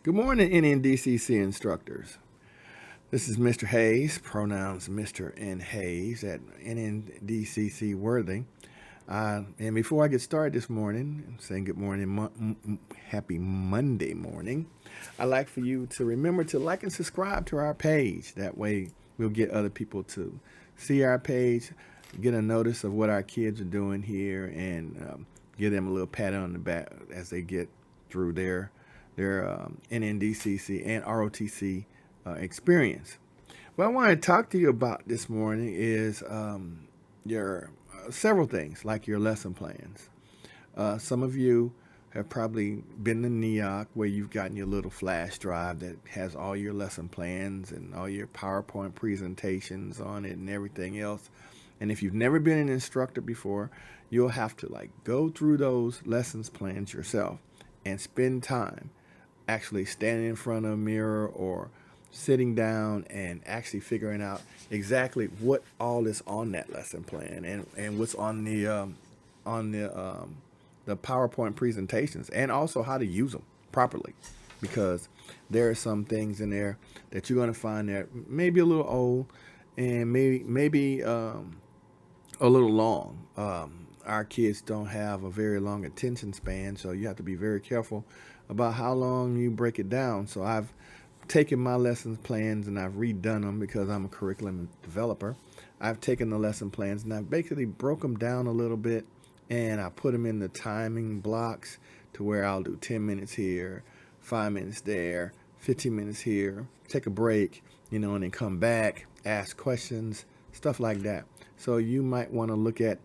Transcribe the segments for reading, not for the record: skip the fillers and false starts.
Good morning, NNDCC instructors. This is Mr. Hayes, pronouns Mr. and Hayes at NNDCC Worthing. And before I get started this morning, I'm saying good morning, happy Monday morning, I'd like for you to remember to like and subscribe to our page. That way we'll get other people to see our page, get a notice of what our kids are doing here, and give them a little pat on the back as they get through their NNDCC and ROTC experience. What I want to talk to you about this morning is your several things like your lesson plans. Some of you have probably been in NEOC where you've gotten your little flash drive that has all your lesson plans and all your PowerPoint presentations on it and everything else. And if you've never been an instructor before, you'll have to go through those lessons plans yourself and spend time actually standing in front of a mirror or sitting down and actually figuring out exactly what all is on that lesson plan and what's on the PowerPoint presentations, and also how to use them properly, because there are some things in there that you're going to find that maybe a little old and maybe a little long. Our kids don't have a very long attention span, so you have to be very careful about how long you break it down. So I've taken my lesson plans and I've redone them because I'm a curriculum developer. I've taken the lesson plans and I've basically broke them down a little bit, and I put them in the timing blocks to where I'll do 10 minutes here, 5 minutes there, 15 minutes here, take a break, and then come back, ask questions, stuff like that. So you might want to look at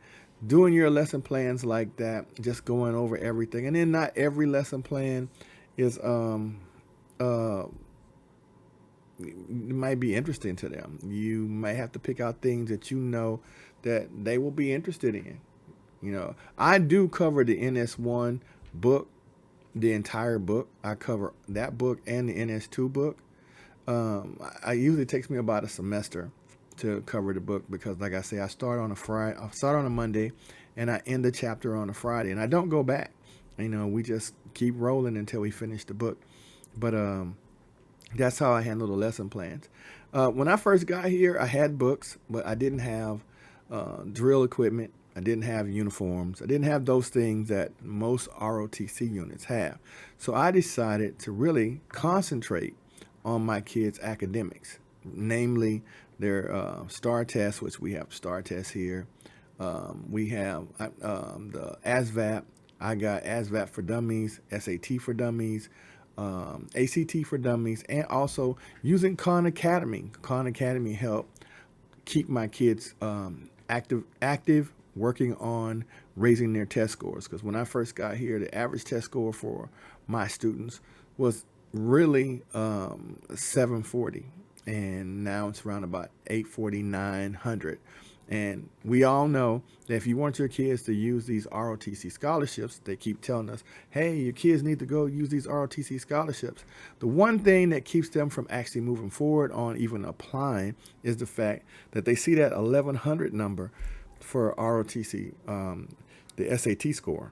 doing your lesson plans like that, just going over everything. And then not every lesson plan is might be interesting to them. You might have to pick out things that that they will be interested in. I do cover the NS1 book, the entire book. I cover that book and the NS2 book. I usually it takes me about a semester to cover the book because, like I say, I start on a Monday, and I end the chapter on a Friday, and I don't go back. We just keep rolling until we finish the book. But that's how I handle the lesson plans. When I first got here, I had books, but I didn't have drill equipment. I didn't have uniforms. I didn't have those things that most ROTC units have. So I decided to really concentrate on my kids' academics, namely their STAR tests, which we have STAR tests here. We have the ASVAB. I got ASVAB for dummies, SAT for dummies, ACT for dummies, and also using Khan Academy. Khan Academy helped keep my kids active, working on raising their test scores. Because when I first got here, the average test score for my students was really 740, and now it's around about 840, 900. And we all know that if you want your kids to use these ROTC scholarships, they keep telling us, hey, your kids need to go use these ROTC scholarships. The one thing that keeps them from actually moving forward on even applying is the fact that they see that 1100 number for ROTC, the SAT score.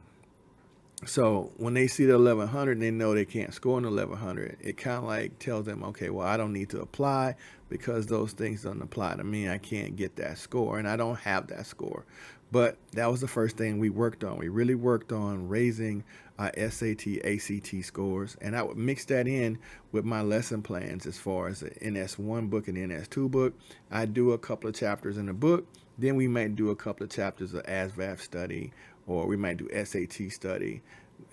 So when they see the 1100 and they know they can't score in the 1100, it kind of tells them, okay, well, I don't need to apply because those things don't apply to me. I can't get that score, and I don't have that score. But that was the first thing we worked on. We really worked on raising our SAT, ACT scores, and I would mix that in with my lesson plans as far as the NS1 book and the NS2 book. I do a couple of chapters in the book, then we might do a couple of chapters of ASVAB study, or we might do SAT study,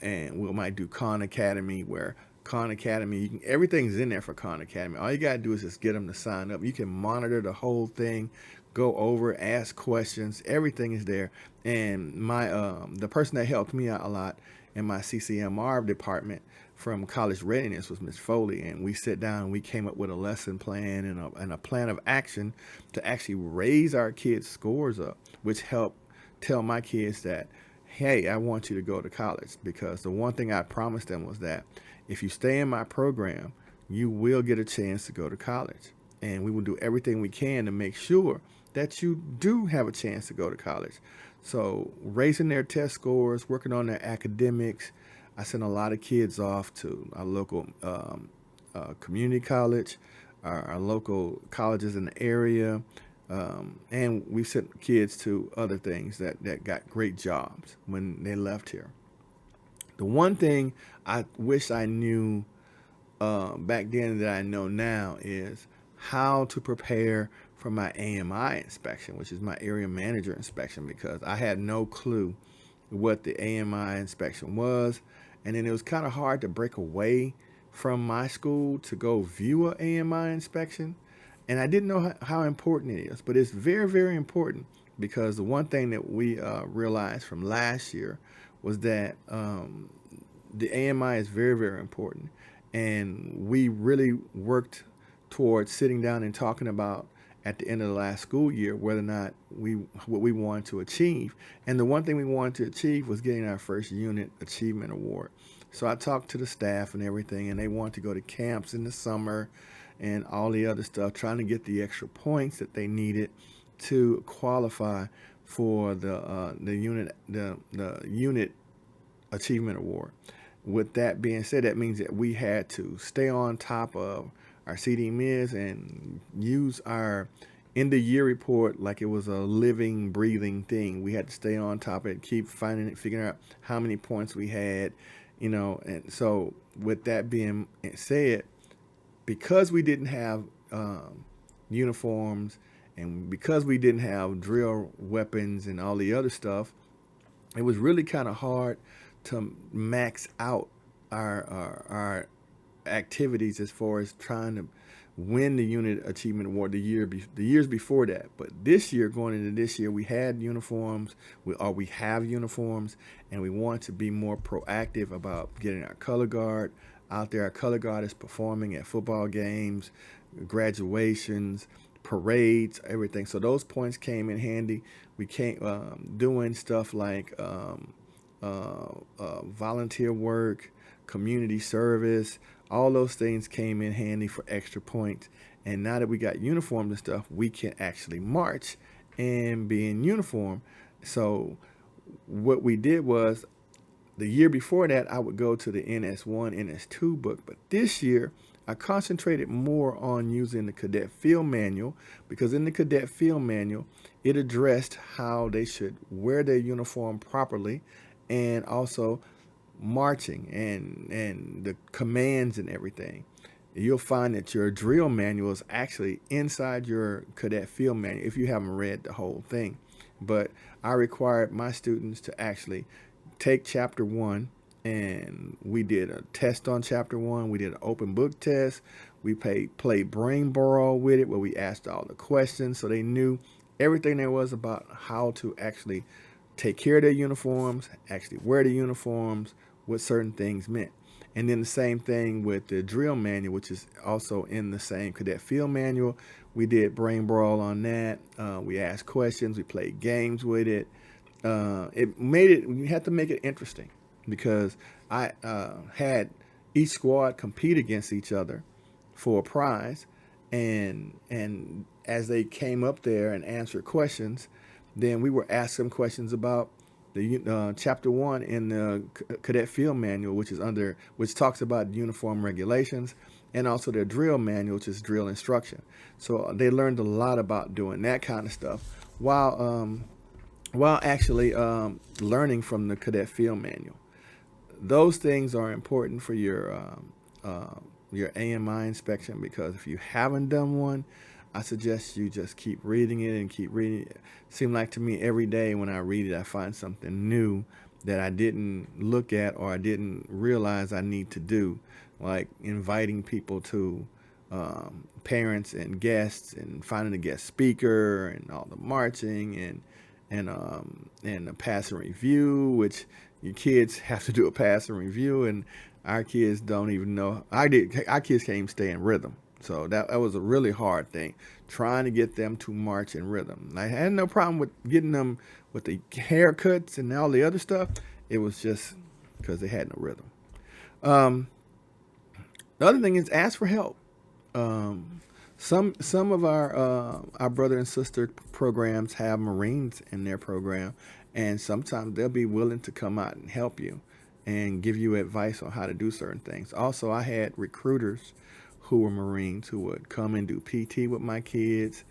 and we might do Khan Academy, where Khan Academy, everything's in there for Khan Academy. All you got to do is just get them to sign up. You can monitor the whole thing, go over, ask questions. Everything is there. And my the person that helped me out a lot in my CCMR department from college readiness was Ms. Foley, and we sat down and we came up with a lesson plan and a plan of action to actually raise our kids' scores up, which helped tell my kids that, hey, I want you to go to college, because the one thing I promised them was that if you stay in my program, you will get a chance to go to college. And we will do everything we can to make sure that you do have a chance to go to college. So raising their test scores, working on their academics, I sent a lot of kids off to our local community college, our local colleges in the area, and we sent kids to other things that got great jobs when they left here. The one thing I wish I knew back then that I know now is how to prepare for my AMI inspection, which is my area manager inspection, because I had no clue what the AMI inspection was. And then it was kind of hard to break away from my school to go view a AMI inspection. And I didn't know how important it is, but it's very, very important, because the one thing that we realized from last year was that the AMI is very, very important. And we really worked towards sitting down and talking about at the end of the last school year whether or not what we wanted to achieve. And the one thing we wanted to achieve was getting our first unit achievement award. So I talked to the staff and everything, and they wanted to go to camps in the summer and all the other stuff, trying to get the extra points that they needed to qualify for the unit achievement award. With that being said, that means that we had to stay on top of our CDMIS and use our end of year report like it was a living, breathing thing. We had to stay on top of it, keep finding it, figuring out how many points we had, And so with that being said, because we didn't have uniforms, and because we didn't have drill weapons and all the other stuff, it was really kind of hard to max out our activities as far as trying to win the unit achievement award the years before that. But this year, going into this year, we had uniforms, we have uniforms, and we want to be more proactive about getting our color guard out there. Our color guard is performing at football games, graduations, parades, everything. So those points came in handy. We came doing stuff like volunteer work, community service. All those things came in handy for extra points. And now that we got uniforms and stuff, we can actually march and be in uniform. So what we did was, the year before that, I would go to the NS1, NS2 book. But this year, I concentrated more on using the Cadet Field Manual, because in the Cadet Field Manual, it addressed how they should wear their uniform properly, and also marching and the commands and everything. You'll find that your drill manual is actually inside your Cadet Field Manual if you haven't read the whole thing. But I required my students to actually take chapter 1, and we did a test on chapter 1. We did an open book test. We played brain brawl with it, where we asked all the questions, so they knew everything there was about how to actually take care of their uniforms, actually wear the uniforms, what certain things meant. And then the same thing with the drill manual, which is also in the same Cadet Field Manual. We did brain brawl on that. We asked questions. We played games with it. We had to make it interesting, because I had each squad compete against each other for a prize. And as they came up there and answered questions, then we were asked some questions about the chapter 1 in the Cadet Field Manual, which talks about uniform regulations, and also their drill manual, which is drill instruction. So they learned a lot about doing that kind of stuff while actually learning from the Cadet Field Manual. Those things are important for your AMI inspection, because if you haven't done one, I suggest you just keep reading it and keep reading it. Seems like to me every day when I read it, I find something new that I didn't look at or I didn't realize I need to do, like inviting people to parents and guests, and finding a guest speaker, and all the marching, and a pass and review, which your kids have to do a pass and review, and our kids don't even know. Our kids can't even stay in rhythm. So that was a really hard thing, trying to get them to march in rhythm. I had no problem with getting them with the haircuts and all the other stuff. It was just because they had no rhythm. The other thing is ask for help. Some of our brother and sister programs have Marines in their program, and sometimes they'll be willing to come out and help you. and give you advice on how to do certain things. Also, I had recruiters who were Marines who would come and do PT with my kids,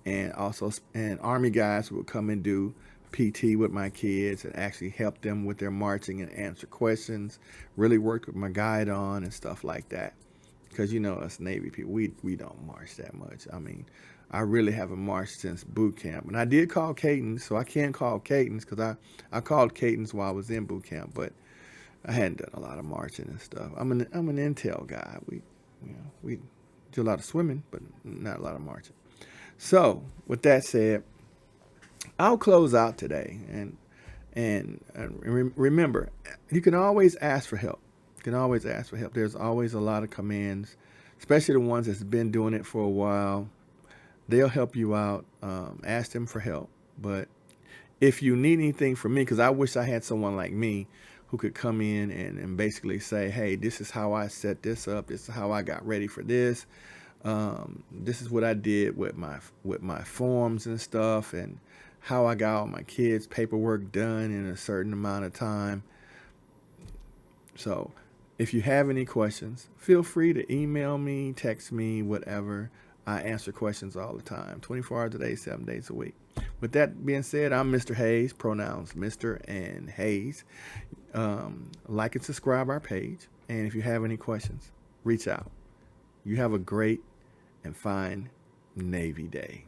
and also and Army guys who would come and do PT with my kids and actually help them with their marching and answer questions, really work with my guide on and stuff like that. Because us Navy people, we don't march that much. I mean, I really haven't marched since boot camp. And I did call Cadence, so I can call Cadence because I called Cadence while I was in boot camp, but I hadn't done a lot of marching and stuff. I'm an intel guy. We do a lot of swimming, but not a lot of marching. So with that said, I'll close out today, and remember, you can always ask for help. You can always ask for help. There's always a lot of commands, especially the ones that's been doing it for a while. They'll help you out. Ask them for help. But if you need anything from me, because I wish I had someone like me who could come in and basically say, hey, this is how I set this up. This is how I got ready for this. This is what I did with my forms and stuff, and how I got all my kids' paperwork done in a certain amount of time. So if you have any questions, feel free to email me, text me, whatever. I answer questions all the time, 24 hours a day, 7 days a week. With that being said, I'm Mr. Hayes, pronouns Mr. and Hayes. Like and subscribe our page. And if you have any questions, reach out. You have a great and fine Navy day.